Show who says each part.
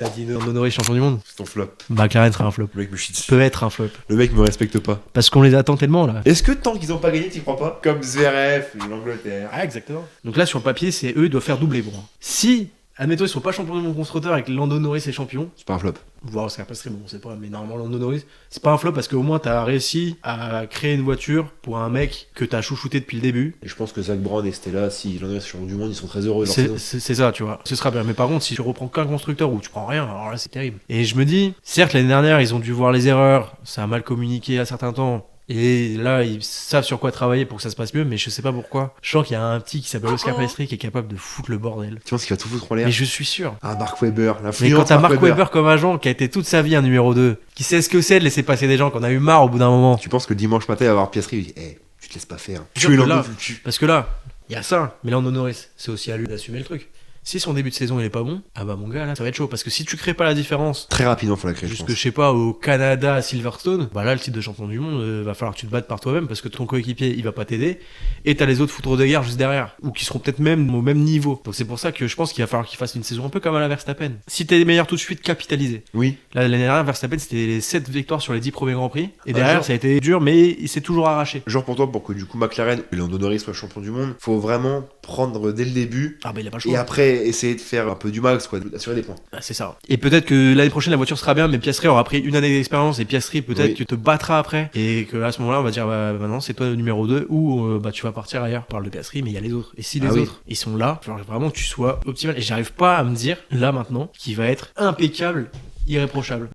Speaker 1: T'as dit Lando Norris champion du monde.
Speaker 2: C'est ton flop.
Speaker 1: McLaren sera un flop.
Speaker 2: Le mec me chie dessus.
Speaker 1: Peut être un flop.
Speaker 2: Le mec me respecte pas.
Speaker 1: Parce qu'on les attend tellement là.
Speaker 2: Est-ce que tant qu'ils ont pas gagné, t'y crois pas? Comme Zverev, l'Angleterre.
Speaker 1: Ah, exactement. Donc là, sur le papier, c'est eux, ils doivent faire doubler pour moi. Si, admettons, ils sont pas champions du monde constructeur avec Lando Norris et champion,
Speaker 2: C'est pas un flop.
Speaker 1: voire Oscar Piastri, bon, on sait pas, mais normalement, Lando Norris, c'est pas un flop parce qu'au moins, t'as réussi à créer une voiture pour un mec que t'as chouchouté depuis le début.
Speaker 2: Et je pense que Zach Brown et Stella, si l'André est champion du monde, ils sont très heureux. de leur saison.
Speaker 1: C'est ça, tu vois. Ce sera bien. Mais par contre, si tu reprends qu'un constructeur ou tu prends rien, alors là, c'est terrible. Et je me dis, certes, l'année dernière, ils ont dû voir les erreurs, ça a mal communiqué à certains temps. Et là, ils savent sur quoi travailler pour que ça se passe mieux, mais je sais pas pourquoi. Je sens qu'il y a un petit qui s'appelle Oscar Piastri qui est capable de foutre le bordel.
Speaker 2: Tu penses qu'il va tout foutre en l'air?
Speaker 1: Mais je suis sûr.
Speaker 2: Ah, Mark Webber,
Speaker 1: Mais
Speaker 2: l'influence.
Speaker 1: quand t'as Mark Webber comme agent, qui a été toute sa vie un numéro 2, qui sait ce que c'est de laisser passer des gens, qu'on a eu marre au bout d'un moment.
Speaker 2: Tu penses que dimanche matin, il va avoir Piastri, il dit, tu te laisses pas faire.
Speaker 1: Sûr
Speaker 2: Tu es
Speaker 1: que
Speaker 2: Lando,
Speaker 1: là-
Speaker 2: tu le tues.
Speaker 1: Parce que là, il y a ça, mais Lando Norris, c'est aussi à lui d'assumer le truc. Si son début de saison il est pas bon, ah bah mon gars là ça va être chaud parce que si tu crées pas la différence
Speaker 2: Très rapidement, faut la créer, je
Speaker 1: jusque
Speaker 2: pense.
Speaker 1: je sais pas au Canada à Silverstone, bah là le titre de champion du monde va falloir que tu te battes par toi-même parce que ton coéquipier il va pas t'aider et t'as les autres foudres de guerre juste derrière ou qui seront peut-être même au même niveau. Donc c'est pour ça que je pense qu'il va falloir qu'il fasse une saison un peu comme à la Verstappen. Si t'es meilleur tout de suite, capitaliser.
Speaker 2: Oui.
Speaker 1: Là l'année dernière Verstappen c'était les 7 victoires sur les 10 premiers grands prix et
Speaker 2: Ah,
Speaker 1: derrière
Speaker 2: genre.
Speaker 1: ça a été dur mais il s'est toujours arraché.
Speaker 2: Genre pour toi, pour que du coup McLaren et Lando Norris soient champion du monde, faut vraiment prendre dès le début
Speaker 1: Ah bah il a pas le
Speaker 2: et
Speaker 1: choix.
Speaker 2: après essayer de faire un peu du max, quoi, d'assurer des points.
Speaker 1: Ah, c'est ça. Et peut-être que l'année prochaine la voiture sera bien, mais Piastri aura pris une année d'expérience et Piastri peut-être
Speaker 2: Oui.
Speaker 1: tu te battras après et que à ce moment-là on va dire bah maintenant c'est toi le numéro 2 ou bah tu vas partir ailleurs. On parle de Piastri mais il y a les autres. Et si les
Speaker 2: Ah oui.
Speaker 1: autres ils sont là, il va falloir vraiment que tu sois optimal. Et j'arrive pas à me dire là maintenant qu'il va être impeccable, irréprochable.